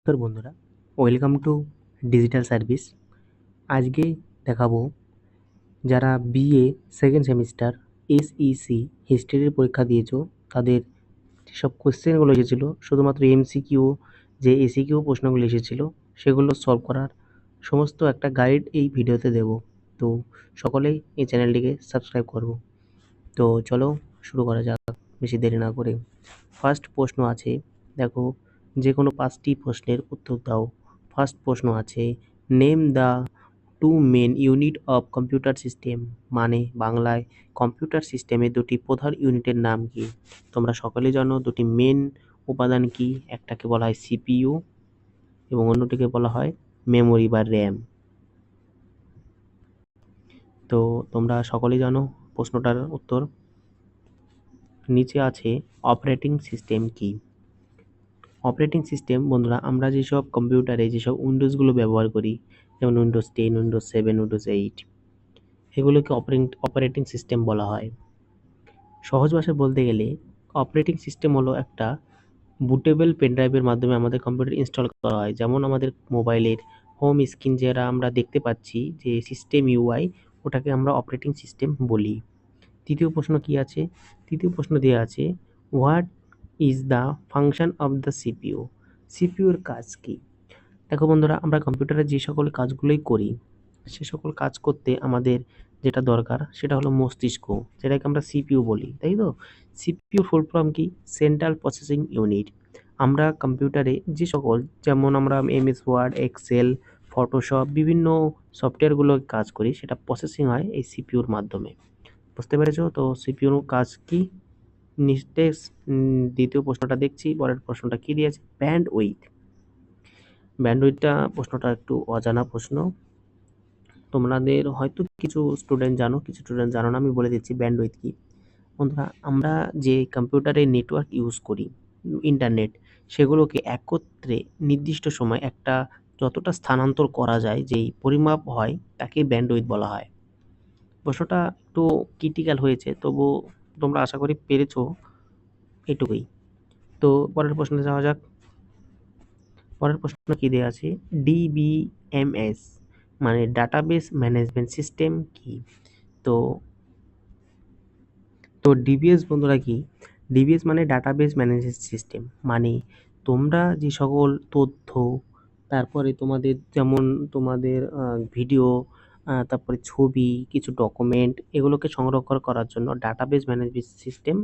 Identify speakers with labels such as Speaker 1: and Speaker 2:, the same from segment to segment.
Speaker 1: নমস্কার বন্ধুরা, welcome to digital service. আজকে দেখাবো যারা বিএ সেকেন্ড সেমিস্টার এসইসি হিস্ট্রির পরীক্ষা দিয়েছো তাদের যেসব কোশ্চেনগুলো এসেছিলো, শুধুমাত্র এমসিকিউ যে এসিকিউ প্রশ্নগুলো এসেছিলো সেগুলো সলভ করার সমস্ত একটা গাইড এই ভিডিওতে দেব। তো সকলেই এই চ্যানেলটিকে সাবস্ক্রাইব করব। তো চলো শুরু করা যাক বেশি দেরি না করে। ফার্স্ট প্রশ্ন আছে, দেখো, যে কোনো 5টি প্রশ্নের উত্তর দাও। ফার্স্ট প্রশ্ন আছে, name the two main unit of computer system, মানে বাংলায় কম্পিউটার সিস্টেমের দুটি প্রধান ইউনিটের নাম কি? তোমরা সকলে জানো দুটি মেন উপাদান কি, একটাকে বলা হয় সিপিইউ এবং অন্যটিকে বলা হয় মেমোরি বা র্যাম। তো তোমরা সকলেই জানো প্রশ্নটার উত্তর। নিচে আছে অপারেটিং সিস্টেম কি? অপারেটিং সিস্টেম বন্ধুরা, আমরা যেসব কম্পিউটারে যেসব উইন্ডোজগুলো ব্যবহার করি, যেমন উইন্ডোজ 10, উইন্ডোজ 7, উইন্ডোজ 8, এগুলোকে অপারেটিং সিস্টেম বলা হয়। সহজ ভাষায় বলতে গেলে অপারেটিং সিস্টেম হলো একটা বুটেবল পেনড্রাইভের মাধ্যমে আমাদের কম্পিউটার ইনস্টল করা হয়। যেমন আমাদের মোবাইলের হোম স্ক্রিন যারা আমরা দেখতে পাচ্ছি যে সিস্টেম ইউআই, ওটাকে আমরা অপারেটিং সিস্টেম বলি। তৃতীয় প্রশ্ন কি আছে? তৃতীয় প্রশ্ন দেওয়া আছে, what is the function of the CPU? সিপিইউর কাজ কি? দেখো বন্ধুরা, আমরা কম্পিউটারে যে সকল কাজগুলোই করি সে সকল কাজ করতে আমাদের যেটা দরকার সেটা হলো মস্তিষ্ক, যেটাকে আমরা সিপিইউ বলি, তাই তো? সিপিইউর ফুল ফর্ম কি? Central processing unit. আমরা কম্পিউটারে যে সকল, যেমন আমরা এমএস ওয়ার্ড, এক্সেল, ফটোশপ, বিভিন্ন সফটওয়্যারগুলো কাজ করি, সেটা প্রসেসিং হয় এই সিপিইউর মাধ্যমে। বুঝতে পেরেছো তো সিপিইউর কাজ কি? নেক্সট দ্বিতীয় প্রশ্নটা দেখছি, পরের প্রশ্নটা কি দিয়েছে, ব্যান্ডউইথ। ব্যান্ডউইথটা প্রশ্নটা একটু অজানা প্রশ্ন, তোমাদের হয়তো কিছু স্টুডেন্ট জানো, কিছু স্টুডেন্ট জানো না। আমি বলে দিচ্ছি ব্যান্ডউইথ কি। বন্ধুরা, আমরা যে কম্পিউটারে নেটওয়ার্ক ইউজ করি, ইন্টারনেট, সেগুলোকে একত্রে নির্দিষ্ট সময় একটা যতটা স্থানান্তর করা যায়, যেই পরিমাপ হয়, তাকে ব্যান্ডউইথ বলা হয়। প্রশ্নটা একটু ক্রিটিক্যাল হয়েছে, তবু তোমরা আশা করি পেরেছো, এটুকুই। তো পরের প্রশ্নে যাওয়া যাক। পরের প্রশ্ন কি দেওয়া আছে, ডিবিএমএস মানে ডাটাবেস ম্যানেজমেন্ট সিস্টেম কি? তো তো ডিবিএস বন্ধুরা কি? ডিবিএস মানে ডাটাবেস ম্যানেজমেন্ট সিস্টেম, মানে তোমরা যে সকল তথ্য, তারপরে তোমাদের যেমন তোমাদের ভিডিও, তারপরে ছবি, কিছু ডকুমেন্ট, এগুলোকে সংরক্ষণ করার জন্য ডাটাবেস ম্যানেজমেন্ট সিস্টেম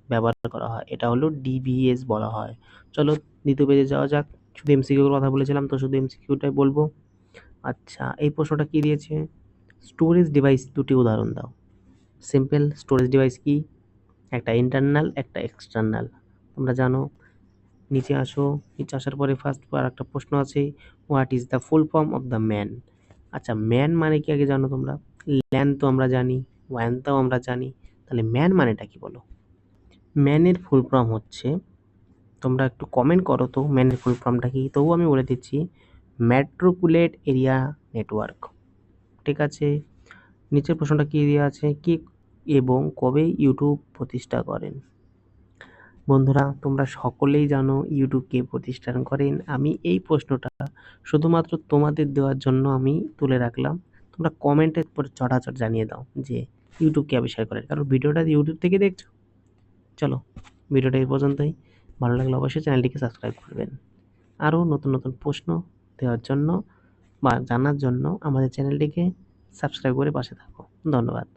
Speaker 1: ব্যবহার করা হয়, এটা হলো ডিবিএস বলা হয়। চলো দ্বিতীয় পেজে যাওয়া যাক। শুধু এমসিকিউর কথা বলেছিলাম, তো শুধু এমসিকিউটাই বলবো। আচ্ছা, এই প্রশ্নটা কি দিয়েছে, স্টোরেজ ডিভাইস দুটি উদাহরণ দাও। সিম্পল, স্টোরেজ ডিভাইস কি? একটা ইন্টারনাল, একটা এক্সটার্নাল, তোমরা জানো। নিচে আসো, নিচে আসার পরে ফার্স্ট আর একটা প্রশ্ন আছে, what is the full form of the man? আচ্ছা, ম্যান মানে কি আগে জানো তোমরা? ল্যান তো আমরা জানি, ওয়ানটাও আমরা জানি, তাহলে ম্যান মানেটা কি বলো? ম্যানের ফুল ফর্ম হচ্ছে, তোমরা একটু কমেন্ট করো তো ম্যানের ফুল ফর্মটা কি, তবুও আমি বলে দিচ্ছি, মেট্রোপলিটন এরিয়া নেটওয়ার্ক। ঠিক আছে, নিচের প্রশ্নটা কি দেওয়া আছে, কি এবং কবে ইউটিউব প্রতিষ্ঠা করেন? বন্ধুরা, তোমরা সকলেই জানো ইউটিউব কে প্রতিষ্ঠান করেন। আমি এই প্রশ্নটা শুধুমাত্র তোমাদের দেওয়ার জন্য আমি তুলে রাখলাম। তোমরা কমেন্টের পর চটাচট জানিয়ে দাও যে ইউটিউব কে আবিষ্কার করেন, কারণ ভিডিওটা ইউটিউব থেকে দেখছো। চলো, ভিডিওটা এই পর্যন্তই। ভালো লাগলে অবশ্যই চ্যানেলটিকে সাবস্ক্রাইব করবেন। আরও নতুন নতুন প্রশ্ন দেওয়ার জন্য বা জানার জন্য আমাদের চ্যানেলটিকে সাবস্ক্রাইব করে পাশে থাকো। ধন্যবাদ।